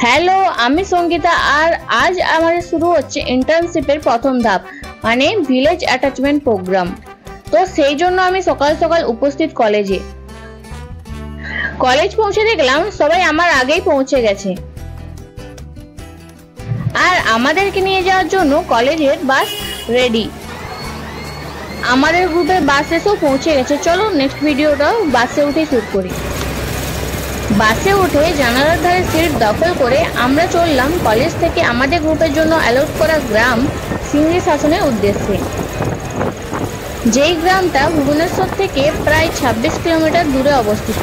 Hello, আমি সঙ্গীতা। আর আজ আমাদের শুরু হচ্ছে ইন্টার্নশিপের প্রথম ধাপ, মানে ভিলেজ অ্যাটাচমেন্ট প্রোগ্রাম। তো সেই জন্য আমি সকাল সকাল উপস্থিত কলেজে। কলেজ পৌঁছে দেখলাম সবাই আমার আগেই পৌঁছে গেছে, আর আমাদেরকে নিয়ে যাওয়ার জন্য কলেজের বাস রেডি। আমাদের গ্রুপের বাস এসেও পৌঁছে গেছে। চলো নেক্সট ভিডিওটা বাসে উঠে শুট করি। বাসে উঠে জানালার ধারে সিট দখল করে আমরা চললাম কলেজ থেকে আমাদের গ্রুপের জন্য অ্যালট করা গ্রাম সিংড়ি শাসনের উদ্দেশ্যে। যেই গ্রামটা ভুবনেশ্বর থেকে প্রায় 26 কিলোমিটার দূরে অবস্থিত।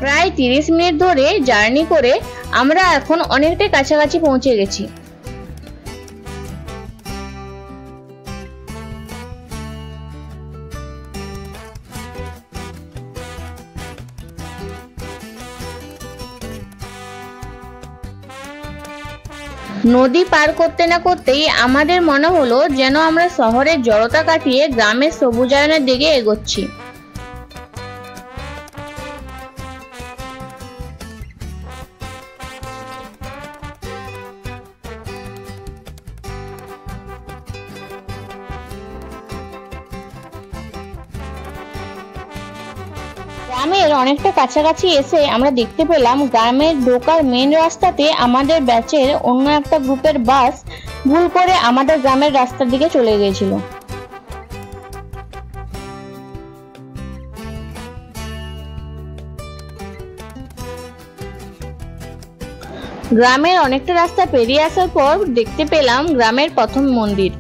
প্রায় 30 মিনিট ধরে জার্নি করে আমরা এখন অনেকটাই কাছাকাছি পৌঁছে গেছি। নদী পার করতে না করতেই আমাদের মনে হলো যেন আমরা শহরের জড়তা কাটিয়ে গ্রামের সবুজায়নের দিকে এগোচ্ছি। গ্রামের অনেকটা কাছাকাছি এসে আমরা দেখতে পেলাম গ্রামের ঢোকার মেন রাস্তাতে আমাদের ব্যাচের অন্য একটা গ্রুপের বাস ভুল করে আমাদের গ্রামের রাস্তার দিকে চলে গিয়েছিল। গ্রামের অনেকটা রাস্তা পেরিয়ে আসার পর দেখতে পেলাম গ্রামের প্রথম মন্দির।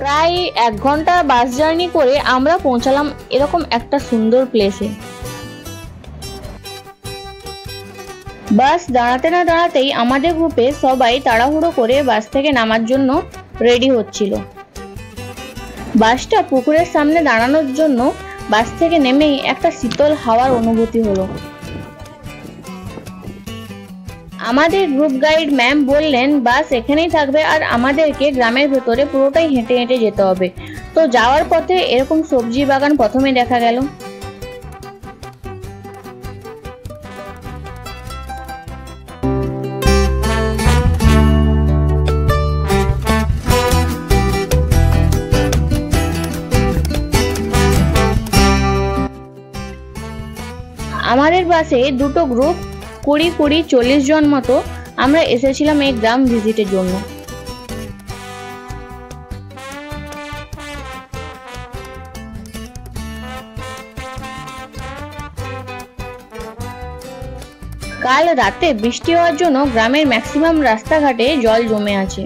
প্রায় 1 ঘন্টা বাস জার্নি করে আমরা পৌঁছালাম এরকম একটা সুন্দর প্লেসে। বাস দাঁড়াতে না দাঁড়াতেই আমাদের গ্রুপে সবাই তাড়াহুড়ো করে বাস থেকে নামার জন্য রেডি হচ্ছিল। বাসটা পুকুরের সামনে দাঁড়ানোর জন্য বাস থেকে নেমেই একটা শীতল হাওয়ার অনুভূতি হলো। আমাদের গ্রুপ গাইড ম্যাম বললেন বাস এখানেই থাকবে আর আমাদেরকে গ্রামের ভেতরে পুরোটাই হেঁটে হেঁটে যেতে হবে। তো যাওয়ার পথে এরকম সবজি বাগান প্রথমে দেখা গেল। আমাদের বাসে দুটো গ্রুপ 20-40 জন মতো আমরা এসেছিলাম এই গ্রাম ভিজিটের জন্য। কাল রাতে বৃষ্টি হওয়ার জন্য গ্রামের ম্যাক্সিমাম রাস্তাঘাটে জল জমে আছে।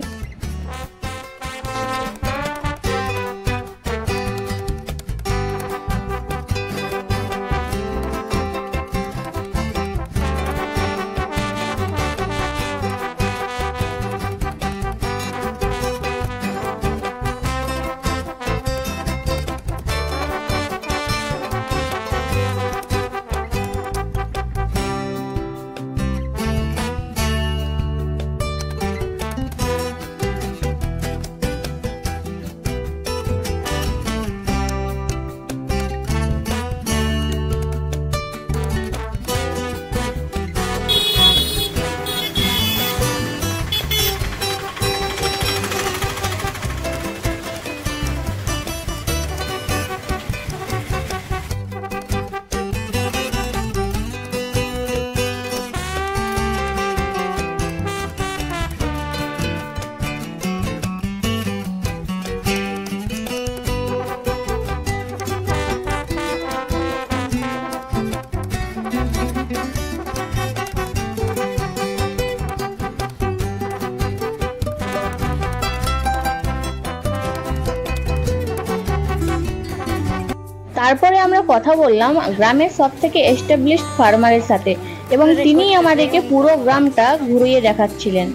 তারপরে আমরা কথা বললাম গ্রামের সবথেকে এস্টাবলিশড ফার্মারের সাথে এবং তিনিই আমাদেরকে পুরো গ্রামটা ঘুরিয়ে দেখাচ্ছিলেন।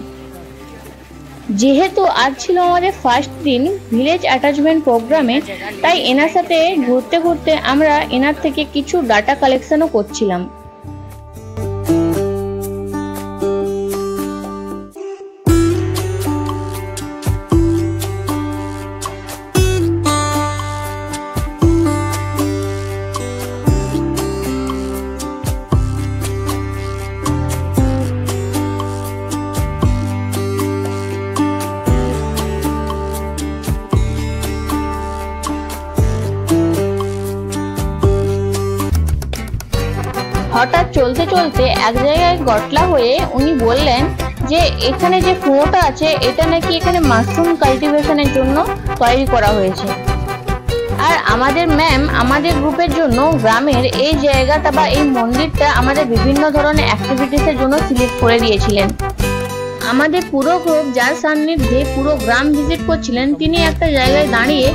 যেহেতু আজ ছিল আমাদের ফার্স্ট দিন ভিলেজ অ্যাটাচমেন্ট প্রোগ্রামে, তাই এনার সাথে ঘুরতে ঘুরতে আমরা এনার থেকে কিছু ডাটা কালেকশনও করছিলাম। হঠাৎ চলতে চলতে এক জায়গায় গটলা হয়ে উনি বললেন যে এখানে যে কুয়োটা আছে এটা নাকি এখানে মাশরুম কাল্টিভেশনের জন্য তৈরি করা হয়েছে। আর আমাদের ম্যাম আমাদের গ্রুপের জন্য গ্রামের এই জায়গাটা বা এই মন্দিরটা আমাদের বিভিন্ন ধরনের অ্যাক্টিভিটিসের জন্য সিলেক্ট করে দিয়েছিলেন। আমাদের পুরো গ্রুপ যার সান্নিধ্যে পুরো গ্রাম ভিজিট করছিলেন, তিনি একটা জায়গায় দাঁড়িয়ে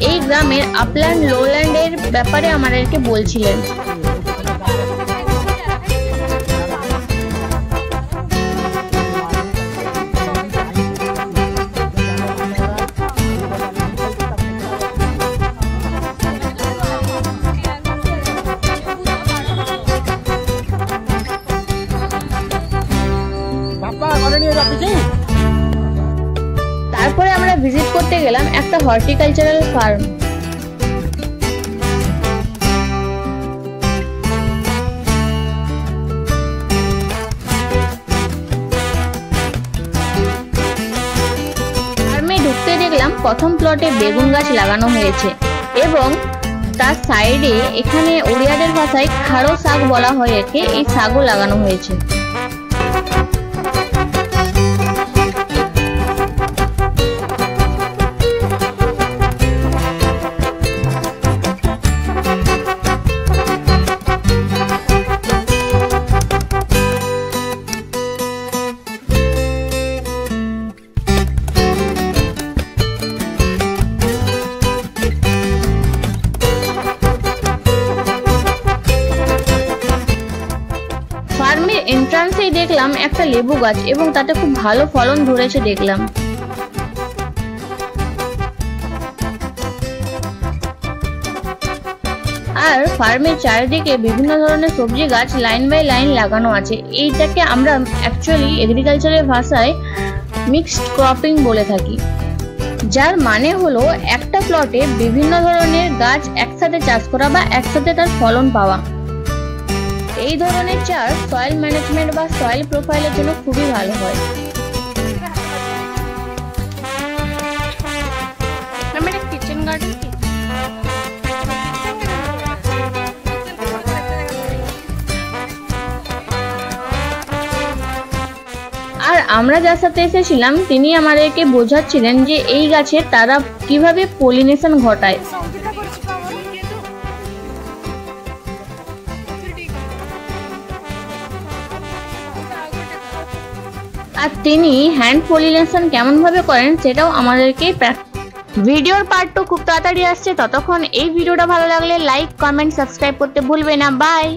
এই গ্রামের আপল্যান্ড লোল্যান্ডের ব্যাপারে আমাদেরকে বলছিলেন। তারপরে আমরা ভিজিট করতে গেলাম একটা হর্টিকালচারাল ফার্ম। ফার্মে ঢুকতে দেখলাম প্রথম প্লটে বেগুন গাছ লাগানো হয়েছে এবং তার সাইডে এখানে ওড়িয়াদের ভাষায় খাড়ো শাক বলা হয় একে, এই শাকও লাগানো হয়েছে। ফার্মের এন্ট্রান্সেই দেখলাম একটা লেবু গাছ এবং তাতে খুব ভালো ফলন ধরেছে দেখলাম। আর ফার্মের চারিদিকে বিভিন্ন ধরনের সবজি গাছ লাইন বাই লাইন লাগানো আছে। এইটাকে আমরা অ্যাকচুয়ালি এগ্রিকালচারের ভাষায় মিক্সড ক্রপিং বলে থাকি, যার মানে হলো একটা প্লটে বিভিন্ন ধরনের গাছ একসাথে চাষ করা বা একসাথে তার ফলন পাওয়া। এই ধরনের চাষ সয়েল ম্যানেজমেন্ট বা সয়েল প্রোফাইলের জন্য খুবই ভালো হয়। কিচেন গার্ডেন আর আমরা যার সাথে এসেছিলাম তিনি আমাদেরকে বোঝাচ্ছিলেন যে এই গাছে তারা কিভাবে পলিনেশন ঘটায়। আর তিনি হ্যান্ড পলিনেশন কেমন ভাবে করেন সেটাও আমাদেরকে ভিডিওর পার্ট 2 খুব তাড়াতাড়ি আসছে। ততক্ষণ এই ভিডিওটা ভালো লাগলে লাইক, কমেন্ট, সাবস্ক্রাইব করতে ভুলবে না। বাই।